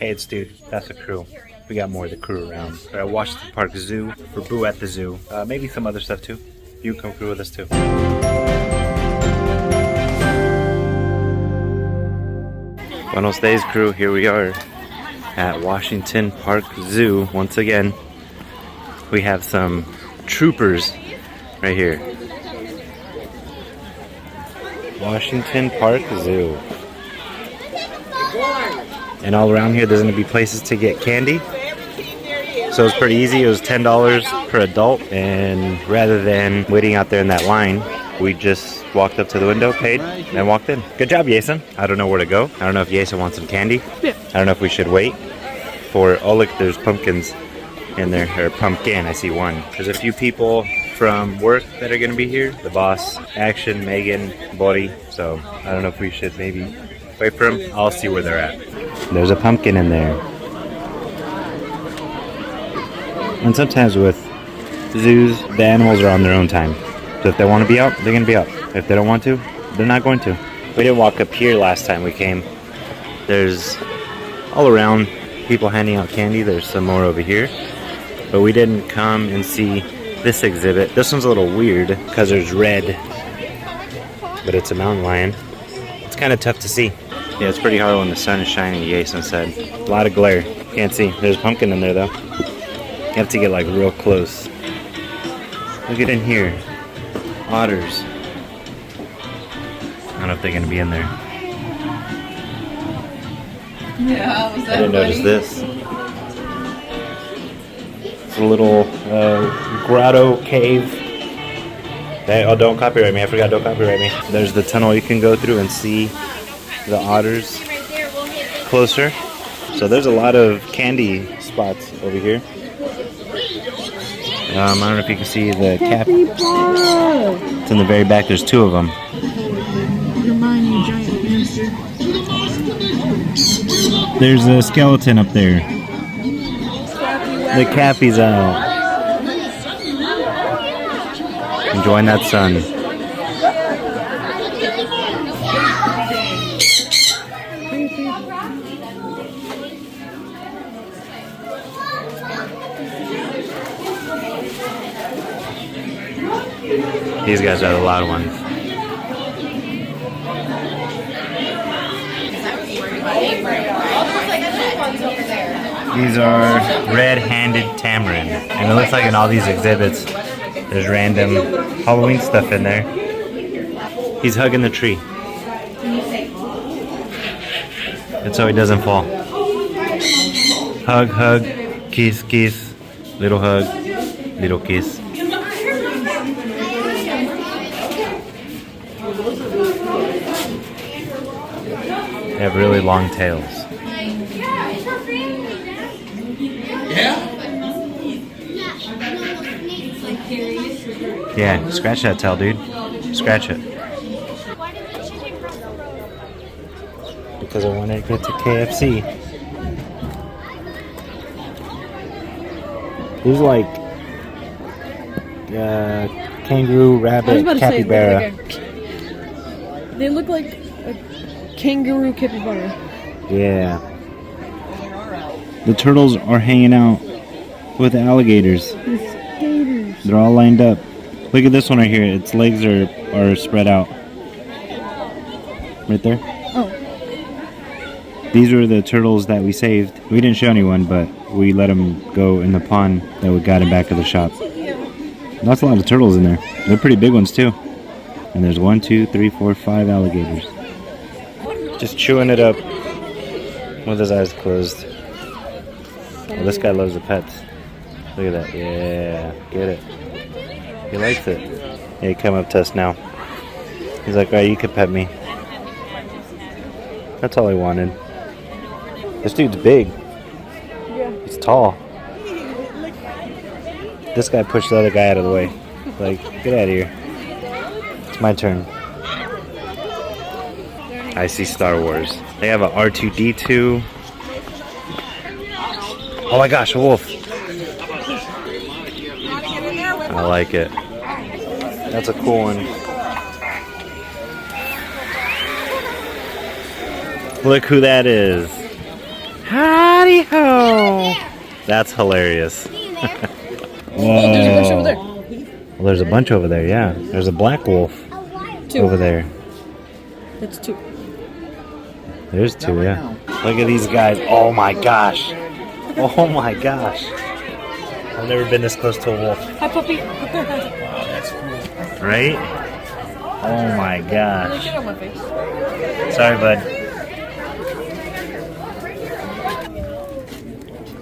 Hey, it's Dude. That's the crew. We got more of the crew around. We're at Washington Park Zoo for Boo at the Zoo. Maybe some other stuff too. You come crew with us too. Buenos Days crew, here we are at Washington Park Zoo once again. We have some troopers right here. Washington Park Zoo. And all around here there's going to be places to get candy. So it's pretty easy. It was $10 per adult, and rather than waiting out there in that line, we just walked up to the window, paid, and walked in. Good job, Jason. I don't know where to go. I don't know if Jason wants some candy. Yeah. I don't know if we should wait for, oh look, there's pumpkins in there, or pumpkin, I see one. There's a few people from work that are going to be here. The boss, Action, Megan, Bori. So I don't know if we should maybe wait for them. I'll see where they're at. There's a pumpkin in there. And sometimes with zoos, the animals are on their own time. So if they want to be out, they're going to be out. If they don't want to, they're not going to. We didn't walk up here last time we came. There's all around people handing out candy. There's some more over here. But we didn't come and see this exhibit. This one's a little weird because there's red. But it's a mountain lion. It's kind of tough to see. Yeah, it's pretty hard when the sun is shining, Jason said. A lot of glare. Can't see. There's a pumpkin in there though. You have to get like real close. Look at in here. Otters. I don't know if they're going to be in there. Yeah, was that I didn't notice this. It's a little grotto cave. Hey, oh, don't copyright me. I forgot, don't copyright me. There's the tunnel you can go through and see the otters closer. So there's a lot of candy spots over here. I don't know if you can see the cap. It's in the very back. There's two of them. You're mine, you giant hamster. There's a skeleton up there. The Cappy's out. Enjoying that sun. These guys are the loud ones. These are red-handed tamarin. And it looks like in all these exhibits, there's random Halloween stuff in there. He's hugging the tree. And so he doesn't fall. Hug, hug, kiss, kiss. Little hug, little kiss. They have really long tails. Yeah, scratch that tail, dude. Scratch it. Because I wanted to get to KFC. These are like kangaroo, rabbit, capybara. They look like a kangaroo capybara. Yeah. The turtles are hanging out with the alligators. They're all lined up. Look at this one right here. Its legs are spread out. Right there. Oh. These were the turtles that we saved. We didn't show anyone, but we let them go in the pond that we got in back of the shop. That's a lot of turtles in there. They're pretty big ones too. And there's 1, 2, 3, 4, 5 alligators. Just chewing it up with his eyes closed. Well, this guy loves the pets. Look at that. Yeah, get it. He likes it. Yeah, he came up to us now. He's like, alright, you can pet me. That's all he wanted. This dude's big. Yeah. He's tall. This guy pushed the other guy out of the way. Like, get out of here. It's my turn. I see Star Wars. They have a R2-D2. Oh my gosh, a wolf. I like it. That's a cool one. Look who that is. Hi! That's hilarious. Oh, there's a bunch over there. Well, there's a bunch over there, yeah. There's a black wolf 2. over there. That's 2. There's 2, yeah. Look at these guys. Oh my gosh. Oh my gosh. I've never been this close to a wolf. Hi, puppy. Right? Oh my gosh. Get on my face. Sorry, bud.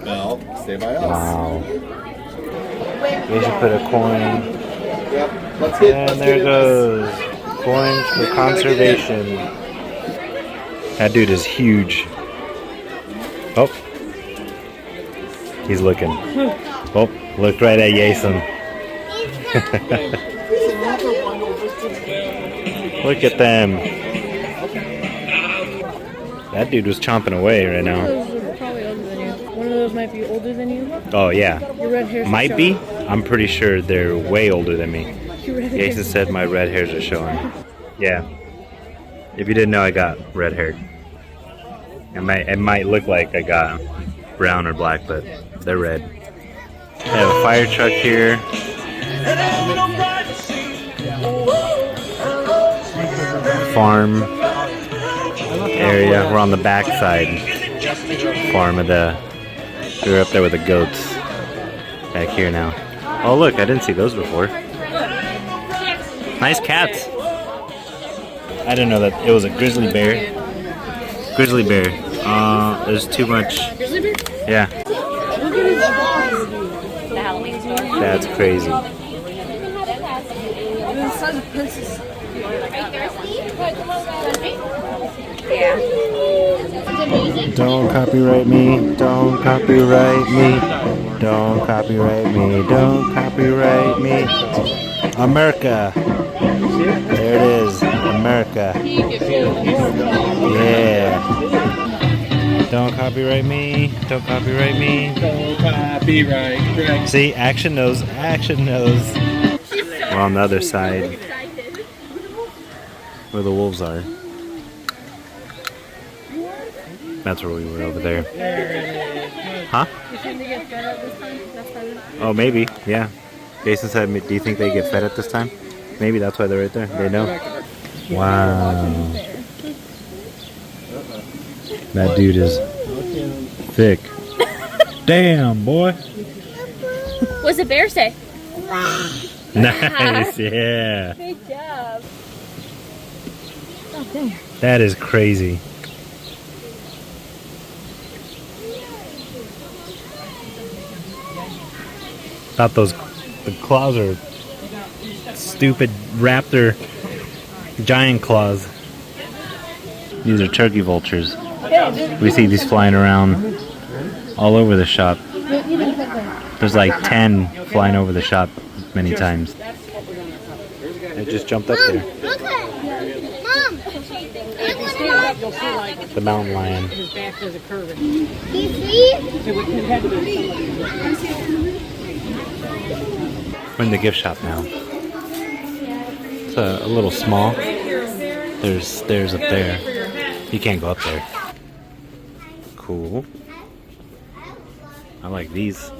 Well, stay by us. Wow. We should put a coin. Yep. Let's get. And there it goes. Coins for conservation. That dude is huge. Oh. He's looking. Oh, looked right at Jason. Look at them. That dude was chomping away right now. Those are probably older than you. One of those might be older than you. Oh, yeah. Your red hair Might be. I'm pretty sure they're way older than me. Your red Jason said my red hairs are showing. Yeah. If you didn't know, I got red hair. It might look like I got brown or black, but they're red. I have a fire truck here. Farm area. We're on the back side. Farm of the. We were up there with the goats. Back here now. Oh look, I didn't see those before. Nice cats. I didn't know that it was a grizzly bear. Grizzly bear. There's too much. Grizzly bear? Yeah. Look at his The Halloween store. That's crazy. the size of princess. Yeah. Don't copyright me. Don't copyright me. Don't copyright me. Don't copyright me. America. There it is. America. Yeah. Don't copyright me. Don't copyright me. Don't copyright. Greg. See, action knows. Action knows. We're on the other side where the wolves are. That's where we were over there. Huh? You think they get fed up this time? That's better. Oh, maybe. Yeah. Jason said, do you think they get fed at this time? Maybe that's why they're right there. They know. Wow. That dude is thick. Damn, boy. What's the bear say? Nice, yeah. Good job. Oh, dang. That is crazy. Thought the claws are stupid raptor giant claws. These are turkey vultures. We see these flying around all over the shop. There's like 10 flying over the shop many times. It just jumped up there. Look at Mom! Look what The mountain lion. his back does a curve. You see? We're in the gift shop now. It's a little small. There's stairs up there. You can't go up there. Cool. I like these.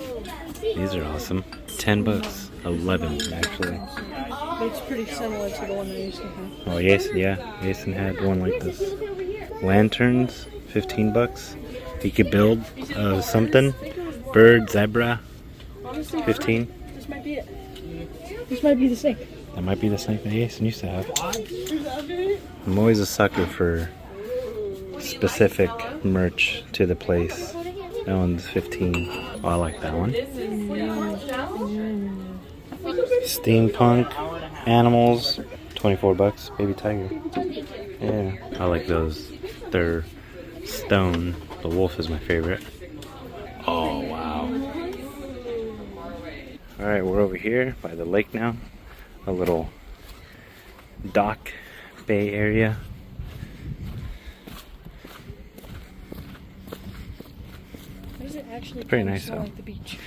These are awesome. $10. 11 actually. It's pretty similar to the one I used to have. Oh yes, yeah. Jason had one like this. Lanterns, $15. You could build something. Bird, zebra, Honestly, 15. this might be it. This might be the sink. That might be the same that Jason used to have. I'm always a sucker for specific merch to the place. That one's 15. Oh, I like that one. Steampunk animals, $24. Baby tiger. Yeah, I like those. They're stone. The wolf is my favorite. Oh wow. All right, we're over here by the lake now. A little dock bay area. What is it actually? Pretty kinda nice, smell though. like the beach.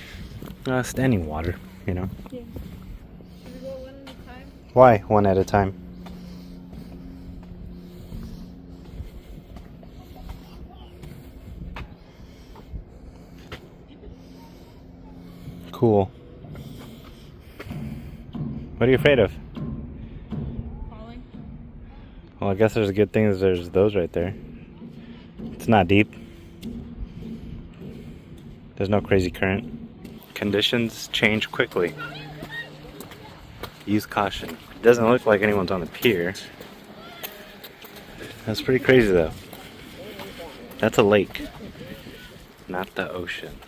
Standing water, you know. Yeah. Should we go one at a time? Why? One at a time. Cool. What are you afraid of? Falling. Well, I guess there's a good thing is there's those right there. It's not deep. There's no crazy current. Conditions change quickly. Use caution. It doesn't look like anyone's on the pier. That's pretty crazy though. That's a lake. Not the ocean,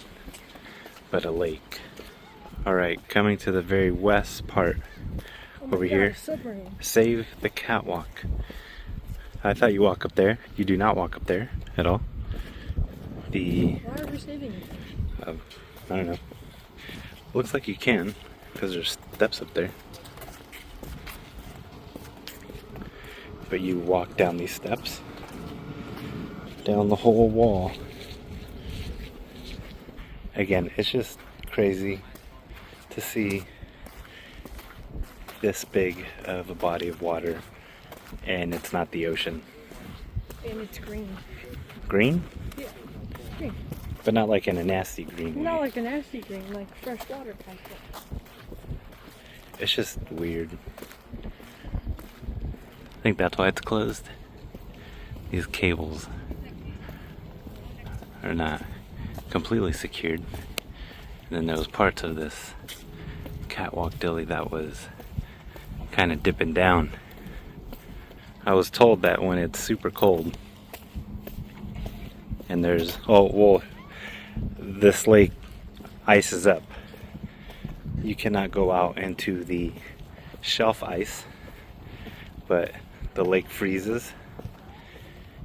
but a lake. Alright, coming to the very west part. Over here. Submarine. Save the catwalk. I thought you walk up there. You do not walk up there at all. Why are we saving it? I don't know. Looks like you can, because there's steps up there. But you walk down these steps, down the whole wall. Again, it's just crazy to see this big of a body of water, and it's not the ocean. And it's green. Green? Yeah, green. But not like in a nasty green Not way. like a nasty green, like fresh water type. It's just weird. I think that's why it's closed. These cables are not completely secured. And then there was parts of this catwalk dilly that was kind of dipping down. I was told that when it's super cold and there's, this lake ices up, you cannot go out into the shelf ice, but the lake freezes,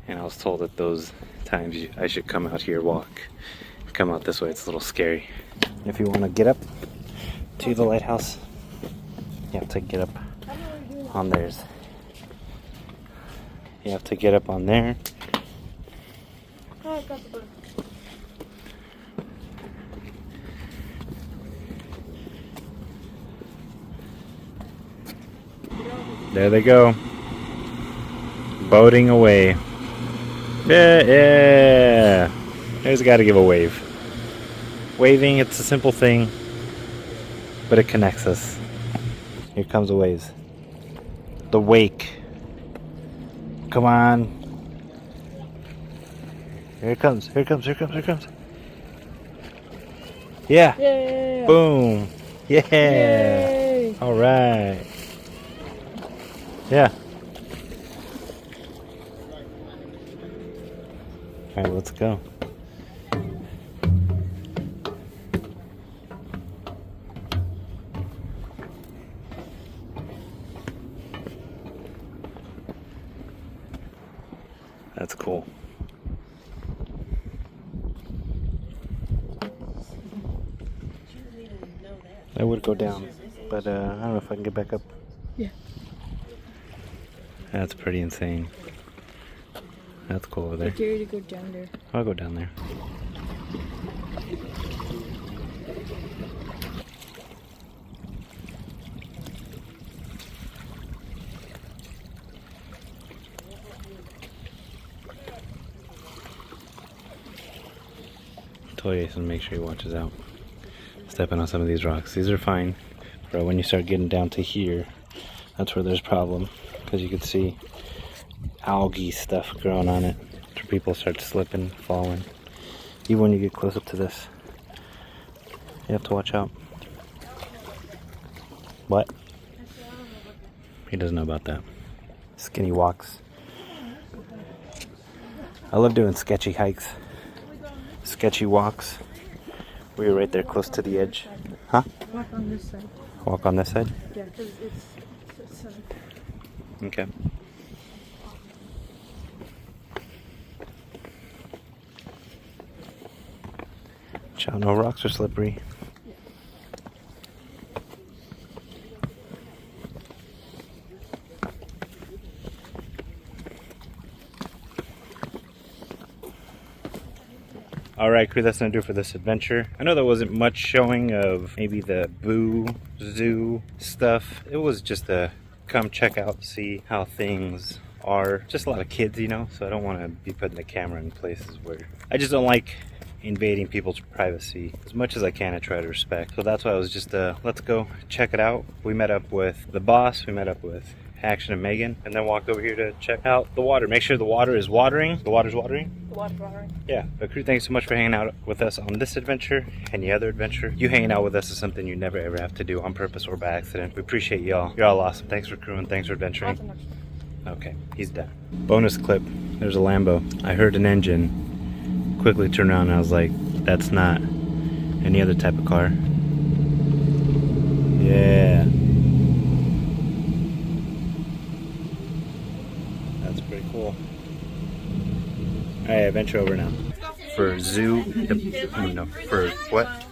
and I was told that those times I should come out here, come out this way. It's a little scary. If you want to get up to the lighthouse, you have to get up on theirs. You have to get up on there. Oh, I've got the book. There they go. Boating away. Yeah. There's got to give a wave. Waving, it's a simple thing, but it connects us. Here comes a waves. The wake. Come on. Here it comes. Here it comes. Here it comes. Here it comes. Yeah. Yeah. Boom. Yeah. Yay. All right. Yeah. All right, let's go. That's cool. I would go down, but I don't know if I can get back up. Yeah. That's pretty insane. That's cool over I there. dare you to go down there. I'll go down there. Told Jason to make sure he watches out. Stepping on some of these rocks. These are fine, but when you start getting down to here, that's where there's a problem, because you can see algae stuff growing on it. So people start slipping, falling. Even when you get close up to this, you have to watch out. What? He doesn't know about that. Skinny walks. I love doing sketchy hikes. Sketchy walks. We were right there close to the edge. Huh? Walk on this side. Walk on this side? Yeah, because it's Okay. Watch out, no rocks are slippery. Alright, crew, that's gonna do it for this adventure. I know there wasn't much showing of maybe the Boo Zoo stuff. It was just a come check out, see how things are. Just a lot of kids, you know, so I don't want to be putting the camera in places where I just don't like invading people's privacy. As much as I can, I try to respect. So that's why I was just, let's go check it out. We met up with the boss, we met up with Action and Megan, and then walked over here to check out the water. Make sure the water is watering. The water's watering? The water's watering. Yeah. But crew, thanks so much for hanging out with us on this adventure and the other adventure. You hanging out with us is something you never ever have to do on purpose or by accident. We appreciate y'all. You're all awesome. Thanks for crewing. Thanks for adventuring. Okay, he's done. Bonus clip. There's a Lambo. I heard an engine. Quickly turned around and I was like, that's not any other type of car. Yeah. That's pretty cool. Alright, adventure over now. For zoo, no, for what?